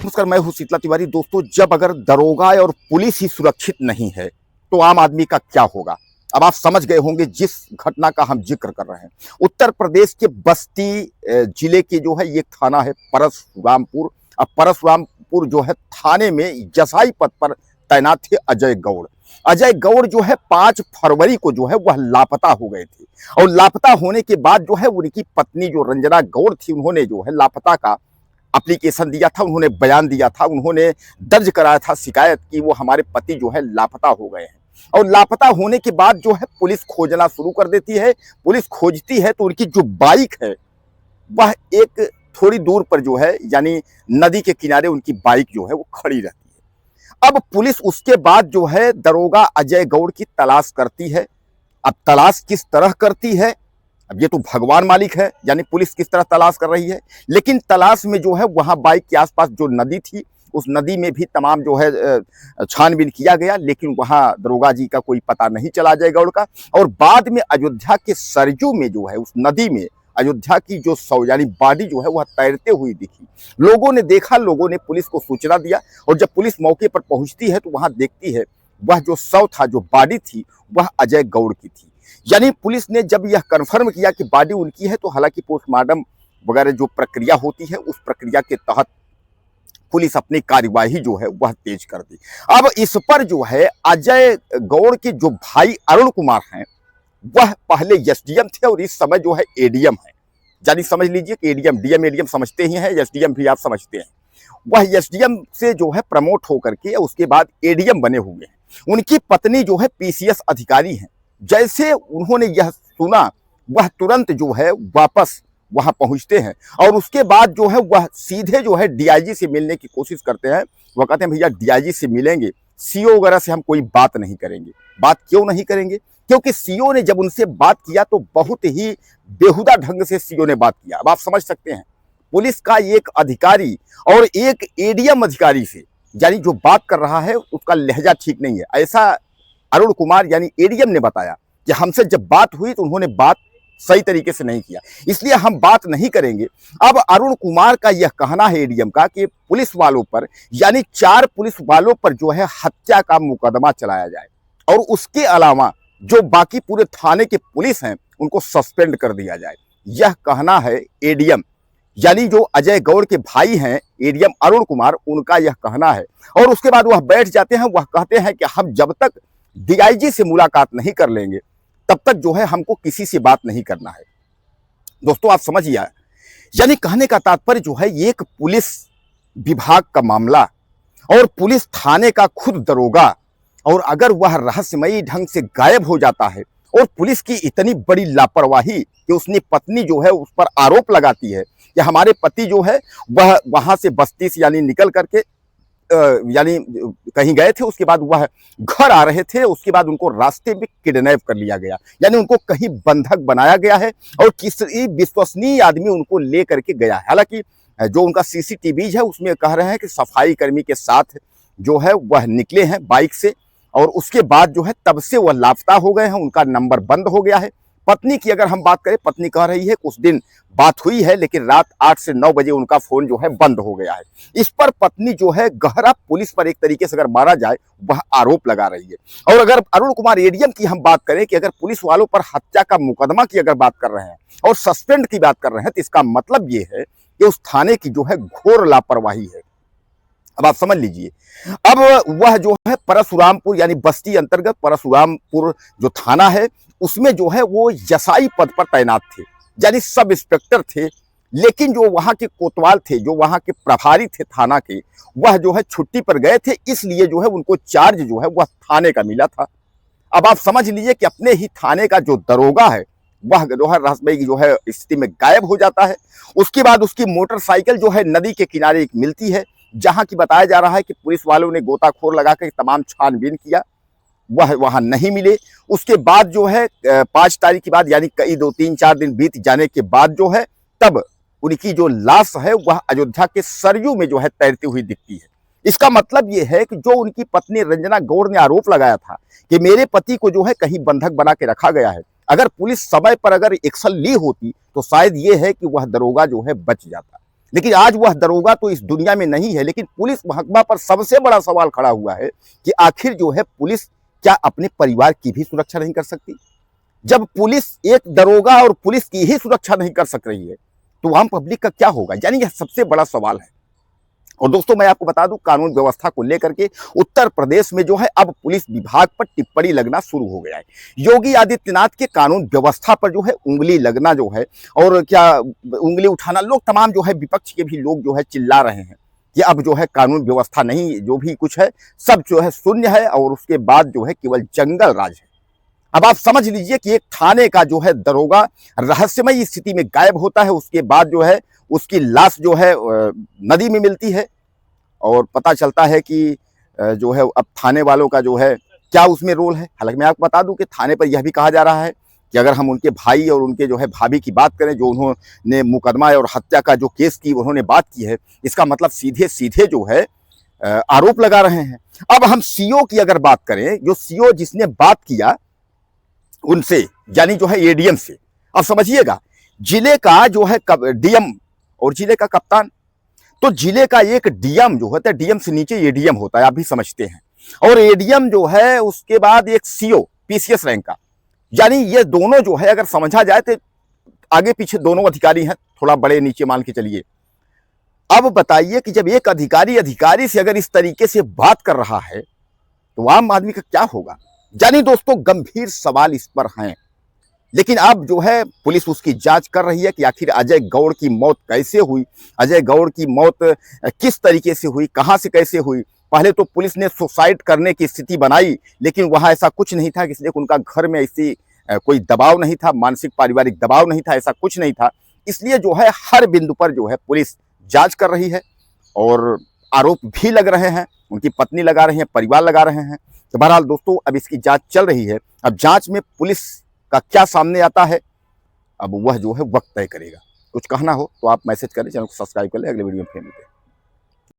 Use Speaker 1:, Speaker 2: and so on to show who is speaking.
Speaker 1: नमस्कार, मैं हूं शीतला तिवारी। दोस्तों, जब अगर दरोगा और पुलिस ही सुरक्षित नहीं है तो आम आदमी का क्या होगा। अब आप समझ गए होंगे जिस घटना का हम जिक्र कर रहे हैं। उत्तर प्रदेश के बस्ती जिले के जो है ये थाना है परशुरामपुर। अब परशुरामपुर जो है थाने में जसाई पद पर तैनात थे अजय गौड़। अजय गौड़ जो है 5 फरवरी को जो है वह लापता हो गए थे और लापता होने के बाद जो है उनकी पत्नी जो रंजना गौड़ थी, उन्होंने जो है लापता का एप्लीकेशन दिया था, उन्होंने बयान दिया था, उन्होंने दर्ज कराया था शिकायत कि वो हमारे पति जो है लापता हो गए हैं। और लापता होने के बाद जो है पुलिस खोजना शुरू कर देती है। पुलिस खोजती है तो उनकी जो बाइक है वह एक थोड़ी दूर पर जो है यानी नदी के किनारे उनकी बाइक जो है वो खड़ी रहती है। अब पुलिस उसके बाद जो है दरोगा अजय गौड़ की तलाश करती है। अब तलाश किस तरह करती है, अब ये तो भगवान मालिक है, यानी पुलिस किस तरह तलाश कर रही है। लेकिन तलाश में जो है वहां बाइक के आसपास जो नदी थी उस नदी में भी तमाम जो है छानबीन किया गया, लेकिन वहां दरोगा जी का कोई पता नहीं चला अजय गौड़ का। और बाद में अयोध्या के सरयू में जो है उस नदी में अयोध्या की जो शव यानी बॉडी जो है वह तैरते हुई दिखी। लोगों ने देखा, लोगों ने पुलिस को सूचना दिया और जब पुलिस मौके पर पहुंचती है तो वहां देखती है वह जो शव था, जो बॉडी थी, वह अजय गौड़ की थी। यानी पुलिस ने जब यह कन्फर्म किया कि बॉडी उनकी है तो हालांकि पोस्टमार्टम वगैरह जो प्रक्रिया होती है उस प्रक्रिया के तहत पुलिस अपनी कार्यवाही जो है वह तेज कर दी। अब इस पर जो है अजय गौड़ के जो भाई अरुण कुमार हैं वह पहले एसडीएम थे और इस समय जो है एडीएम है। यानी समझ लीजिए कि एडीएम डीएम एडीएम समझते ही हैं, एसडीएम भी आप समझते हैं। वह एसडीएम से जो है प्रमोट होकर के उसके बाद एडीएम बने हुए हैं। उनकी पत्नी जो है पीसीएस अधिकारी हैं। जैसे उन्होंने यह सुना वह तुरंत जो है वापस वहां पहुंचते हैं और उसके बाद जो है वह सीधे जो है डीआईजी से मिलने की कोशिश करते हैं। वह कहते हैं भैया डीआईजी से मिलेंगे, सीओ वगैरह से हम कोई बात नहीं करेंगे। बात क्यों नहीं करेंगे? क्योंकि सीओ ने जब उनसे बात किया तो बहुत ही बेहुदा ढंग से सीओ ने बात किया। अब आप समझ सकते हैं पुलिस का एक अधिकारी और एक एडीएम अधिकारी से यानी जो बात कर रहा है उसका लहजा ठीक नहीं है, ऐसा अरुण कुमार यानी एडीएम ने बताया कि हमसे जब बात हुई तो उन्होंने बात सही तरीके से नहीं किया, इसलिए हम बात नहीं करेंगे। अब अरुण कुमार का यह कहना है एडीएम का कि पुलिस वालों पर यानी 4 पुलिस वालों पर जो है हत्या का मुकदमा चलाया जाए और उसके अलावा जो बाकी पूरे थाने के पुलिस हैं उनको सस्पेंड कर दिया जाए। यह कहना है एडीएम यानी जो अजय गौड़ के भाई हैं एडीएम अरुण कुमार, उनका यह कहना है। और उसके बाद वह बैठ जाते हैं, वह कहते हैं कि हम जब तक डीआईजी से मुलाकात नहीं कर लेंगे तब तक जो है हमको किसी से बात नहीं करना है। दोस्तों आप समझिए, यानी कहने का तात्पर्य जो है एक पुलिस विभाग का मामला और पुलिस थाने का खुद दरोगा, और अगर वह रहस्यमयी ढंग से गायब हो जाता है और पुलिस की इतनी बड़ी लापरवाही कि उसने पत्नी जो है उस पर आरोप लगाती है कि हमारे पति जो है वह वहां से बस्ती से यानी निकल करके यानी कहीं गए थे, उसके बाद वह घर आ रहे थे, उसके बाद उनको रास्ते में किडनैप कर लिया गया, यानी उनको कहीं बंधक बनाया गया है और किसी विश्वसनीय आदमी उनको ले करके गया है। हालांकि जो उनका सीसीटीवी है उसमें कह रहे हैं कि सफाई कर्मी के साथ जो है वह निकले हैं बाइक से और उसके बाद जो है तब से वह लापता हो गए हैं, उनका नंबर बंद हो गया है। पत्नी की अगर हम बात करें, पत्नी कह रही है कुछ दिन बात हुई है लेकिन रात 8 से 9 बजे उनका फोन जो है बंद हो गया है। इस पर पत्नी जो है गहरा पुलिस पर एक तरीके से अगर मारा जाए वह आरोप लगा रही है। और अगर अरुण कुमार एडीएम की हम बात करें कि अगर पुलिस वालों पर हत्या का मुकदमा की अगर बात कर रहे हैं और सस्पेंड की बात कर रहे हैं तो इसका मतलब ये है कि उस थाने की जो है घोर लापरवाही है। अब आप समझ लीजिए, अब वह जो है परशुरामपुर यानी बस्ती अंतर्गत परशुरामपुर जो थाना है उसमें जो है वो जसाई पद पर तैनात थे, यानी सब इंस्पेक्टर थे। लेकिन जो वहां के कोतवाल थे, जो वहां के प्रभारी थे थाना के, वह जो है छुट्टी पर गए थे, इसलिए जो है उनको चार्ज जो है वह थाने का मिला था। अब आप समझ लीजिए कि अपने ही थाने का जो दरोगा है वह जो है रहस्यमयी की जो है स्थिति में गायब हो जाता है। उसके बाद उसकी मोटरसाइकिल जो है नदी के किनारे एक मिलती है, जहां की बताया जा रहा है कि पुलिस वालों ने गोताखोर लगाकर तमाम छानबीन किया, वह वहां नहीं मिले। उसके बाद जो है 5 तारीख के बाद यानी कई 2-3-4 दिन बीत जाने के बाद जो है तब उनकी जो लाश है वह अयोध्या के सरयू में जो है तैरती हुई दिखती है। इसका मतलब यह है कि जो उनकी पत्नी रंजना गौड़ ने आरोप लगाया था कि मेरे पति को जो है कहीं बंधक बना के रखा गया है, अगर पुलिस समय पर अगर एक्शन ली होती तो शायद ये है कि वह दरोगा जो है बच जाता। लेकिन आज वह दरोगा तो इस दुनिया में नहीं है। लेकिन पुलिस महकमा पर सबसे बड़ा सवाल खड़ा हुआ है कि आखिर जो है पुलिस क्या अपने परिवार की भी सुरक्षा नहीं कर सकती? जब पुलिस एक दरोगा और पुलिस की ही सुरक्षा नहीं कर सक रही है तो आम पब्लिक का क्या होगा? यानी यह सबसे बड़ा सवाल है। और दोस्तों मैं आपको बता दूं, कानून व्यवस्था को लेकर के उत्तर प्रदेश में जो है अब पुलिस विभाग पर टिप्पणी लगना शुरू हो गया है। योगी आदित्यनाथ के कानून व्यवस्था पर जो है उंगली लगना जो है, और क्या उंगली उठाना, लोग तमाम जो है विपक्ष के भी लोग जो है चिल्ला रहे हैं कि अब जो है कानून व्यवस्था नहीं, जो भी कुछ है सब जो है शून्य है और उसके बाद जो है केवल जंगल राज है। अब आप समझ लीजिए कि एक थाने का जो है दरोगा रहस्यमय स्थिति में गायब होता है, उसके बाद जो है उसकी लाश जो है नदी में मिलती है और पता चलता है कि जो है अब थाने वालों का जो है क्या उसमें रोल है। हालांकि मैं आपको बता दूं कि थाने पर यह भी कहा जा रहा है कि अगर हम उनके भाई और उनके जो है भाभी की बात करें, जो उन्होंने मुकदमा और हत्या का जो केस की उन्होंने बात की है, इसका मतलब सीधे सीधे जो है आरोप लगा रहे हैं। अब हम सीओ की अगर बात करें, जो सीओ जिसने बात किया उनसे, यानी जो है एडीएम से, अब समझिएगा जिले का जो है डीएम और जिले का कप्तान, तो जिले का एक डीएम जो होता है, डीएम से नीचे एडीएम होता है, आप भी समझते हैं, और एडीएम जो है उसके बाद एक सीओ पीसीएस रैंक का, यानी ये दोनों जो है अगर समझा जाए तो आगे पीछे दोनों अधिकारी हैं, थोड़ा बड़े नीचे मान के चलिए। अब बताइए कि जब एक अधिकारी से अगर इस तरीके से बात कर रहा है तो आम आदमी का क्या होगा? यानी दोस्तों गंभीर सवाल इस पर हैं। लेकिन अब जो है पुलिस उसकी जांच कर रही है कि आखिर अजय गौड़ की मौत कैसे हुई, अजय गौड़ की मौत किस तरीके से हुई, कहां से कैसे हुई। पहले तो पुलिस ने सुसाइड करने की स्थिति बनाई, लेकिन वहां ऐसा कुछ नहीं था, इसलिए उनका घर में ऐसी कोई दबाव नहीं था, मानसिक पारिवारिक दबाव नहीं था, ऐसा कुछ नहीं था। इसलिए जो है हर बिंदु पर जो है पुलिस जांच कर रही है और आरोप भी लग रहे हैं, उनकी पत्नी लगा रही है, परिवार लगा रहे हैं। तो बहरहाल दोस्तों अब इसकी जांच चल रही है। अब जांच में पुलिस का क्या सामने आता है, अब वह जो है वक्त तय करेगा। कुछ कहना हो तो आप मैसेज करें, चैनल को सब्सक्राइब कर लें। अगले वीडियो में फिर मिलते हैं।